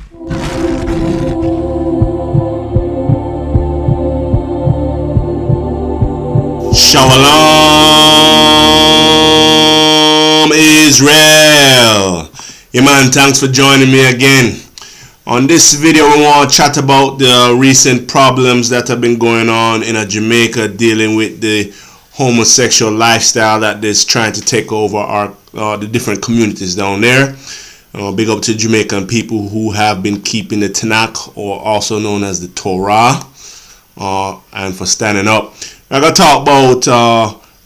Shalom Israel. Yeah man, thanks for joining me again. On this video we want to chat about the recent problems that have been going on in Jamaica dealing with the homosexual lifestyle that is trying to take over the different communities down there. Big up to Jamaican people who have been keeping the Tanakh, or also known as the Torah, and for standing up. I'm going to talk about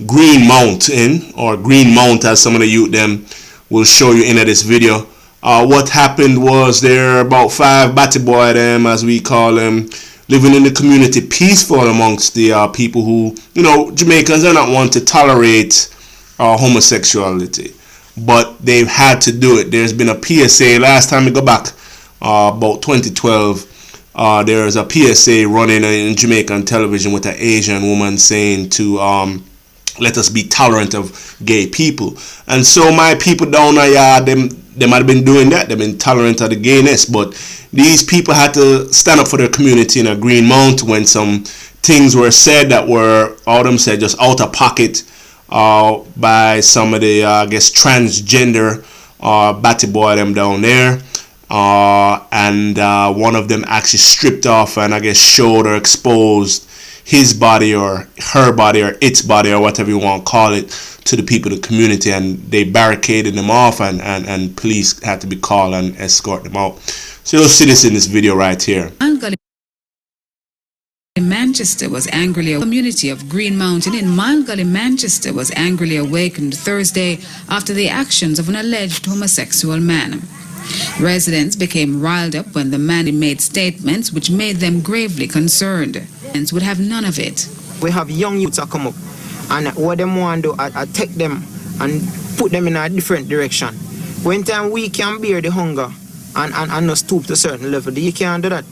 Green Mountain, or Green Mount as some of the youth them will show you in this video. What happened was there are about 5 batty boy them, as we call them, living in the community peaceful amongst the people who, you know, Jamaicans are not one to tolerate homosexuality, but they've had to do it. There's been a PSA last time we go back, about 2012. There is a PSA running in Jamaican television with an Asian woman saying to let us be tolerant of gay people. And so my people down there, they might have been doing that. They've been tolerant of the gayness, but these people had to stand up for their community in a Green Mount when some things were said that were, all them said, just out of pocket by some of the, I guess, transgender batty boy them down there. And one of them actually stripped off and I guess showed or exposed his body or her body or its body or whatever you want to call it to the people in the community, and they barricaded them off, and police had to be called and escort them out. So you'll see this in this video right here. Manchester was angrily, a community of Green Mountain in Mile Gully, Manchester was angrily awakened Thursday after the actions of an alleged homosexual man. Residents became riled up when the man made statements which made them gravely concerned. And would have none of it. We have young youths that come up, and what they want to do, I take them and put them in a different direction. When time we can bear the hunger and not stoop to a certain level, you can't do that.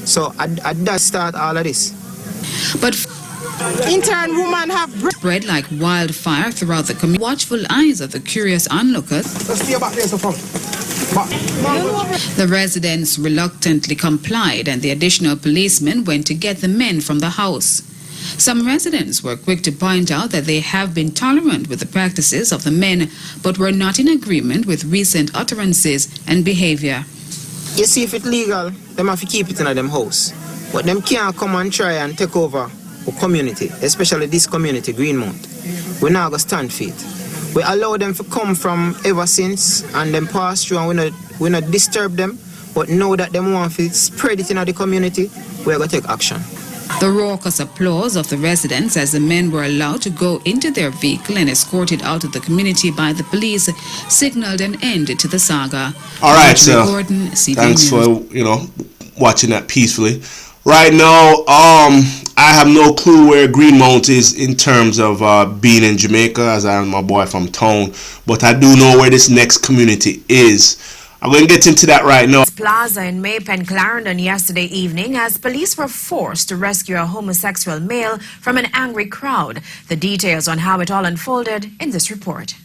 So I that start all of this. But in turn, women have spread like wildfire throughout the community. Watchful eyes of the curious onlookers. The residents reluctantly complied, and the additional policemen went to get the men from the house. Some residents were quick to point out that they have been tolerant with the practices of the men, but were not in agreement with recent utterances and behavior. You see, if it's legal, them have to keep it in them house. But them can't come and try and take over the community, especially this community, Green Mount. We're not going to stand for it. We allow them to come from ever since and then pass through, and we not disturb them. But now that they want to spread it in the community, we're going to take action. The raucous applause of the residents as the men were allowed to go into their vehicle and escorted out of the community by the police signaled an end to the saga. All right, so thanks for, watching that peacefully. Right now, I have no clue where Green Mount is in terms of being in Jamaica, as I am my boy from town, but I do know where this next community is. I'm going to get into that right now. Plaza in Maypen, Clarendon yesterday evening as police were forced to rescue a homosexual male from an angry crowd. The details on how it all unfolded in this report.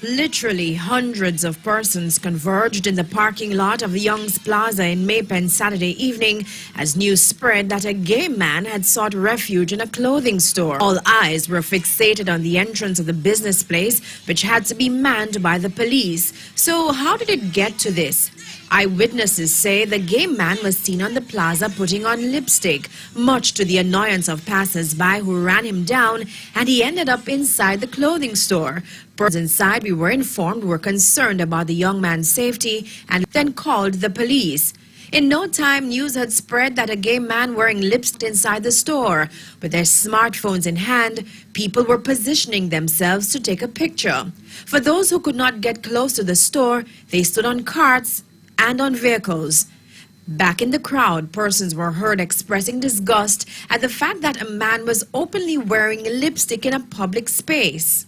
Literally hundreds of persons converged in the parking lot of Young's Plaza in Maypen Saturday evening as news spread that a gay man had sought refuge in a clothing store. All eyes were fixated on the entrance of the business place, which had to be manned by the police. So how did it get to this? Eyewitnesses say the gay man was seen on the plaza putting on lipstick, much to the annoyance of passers-by who ran him down, and he ended up inside the clothing store. Persons inside, we were informed, were concerned about the young man's safety and then called the police. In no time, news had spread that a gay man wearing lipstick inside the store. With their smartphones in hand, people were positioning themselves to take a picture. For those who could not get close to the store, they stood on carts and on vehicles. Back in the crowd, persons were heard expressing disgust at the fact that a man was openly wearing lipstick in a public space.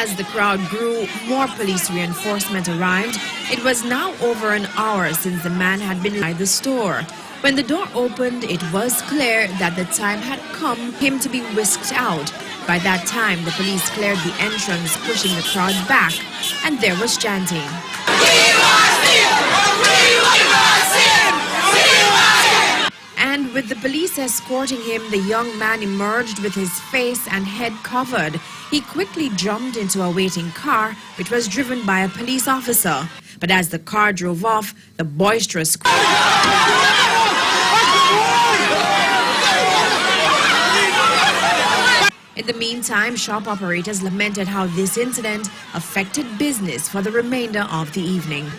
As the crowd grew, more police reinforcement arrived. It was now over an hour since the man had been inside the store. When the door opened, it was clear that the time had come for him to be whisked out. By that time, the police cleared the entrance, pushing the crowd back, and there was chanting. And with the police escorting him, the young man emerged with his face and head covered. He quickly jumped into a waiting car, which was driven by a police officer. But as the car drove off, the boisterous In the meantime, shop operators lamented how this incident affected business for the remainder of the evening.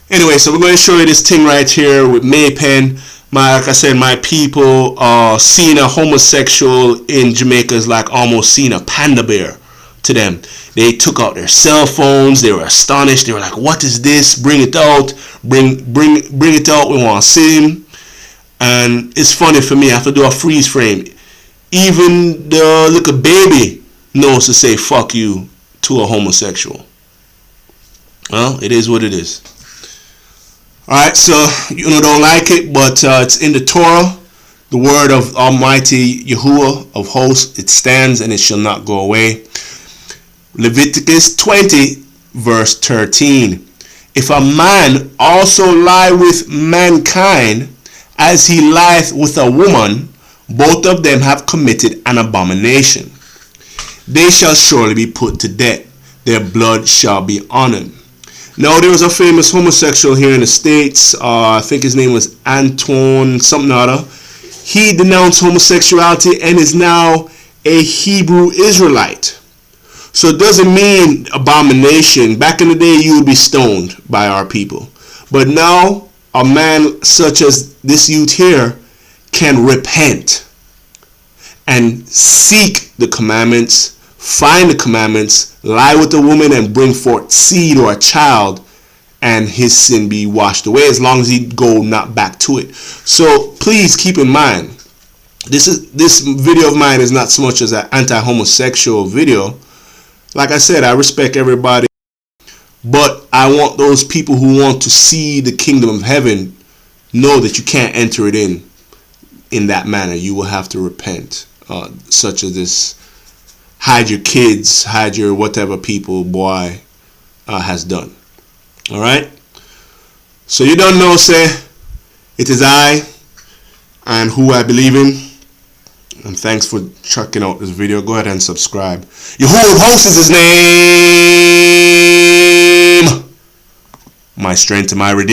Anyway, so we're going to show you this thing right here with Maypen. Like I said, my people seeing a homosexual in Jamaica is like almost seeing a panda bear to them. They took out their cell phones. They were astonished. They were like, "What is this? Bring it out! Bring it out! We want to see him." And it's funny for me. I have to do a freeze frame. Even the little baby knows to say "fuck you" to a homosexual. Well, it is what it is. Alright, so you don't like it, but it's in the Torah, the word of Almighty Yahuwah of hosts. It stands and it shall not go away. Leviticus 20 verse 13. If a man also lie with mankind as he lieth with a woman, both of them have committed an abomination. They shall surely be put to death. Their blood shall be on them. Now, there was a famous homosexual here in the States. I think his name was Antoine something or other. He denounced homosexuality and is now a Hebrew Israelite. So it doesn't mean abomination. Back in the day, you would be stoned by our people. But now, a man such as this youth here can repent and seek the commandments, find the commandments, lie with a woman and bring forth seed or a child, and his sin be washed away as long as he go not back to it. So please keep in mind, this video of mine is not so much as an anti-homosexual video. Like I said, I respect everybody, but I want those people who want to see the kingdom of heaven know that you can't enter it in that manner. You will have to repent, such as this. Hide your kids, hide your whatever people boy has done. Alright? So you don't know, say, it is I and who I believe in. And thanks for checking out this video. Go ahead and subscribe. Yahuwah of hosts is his name. My strength and my redeemer.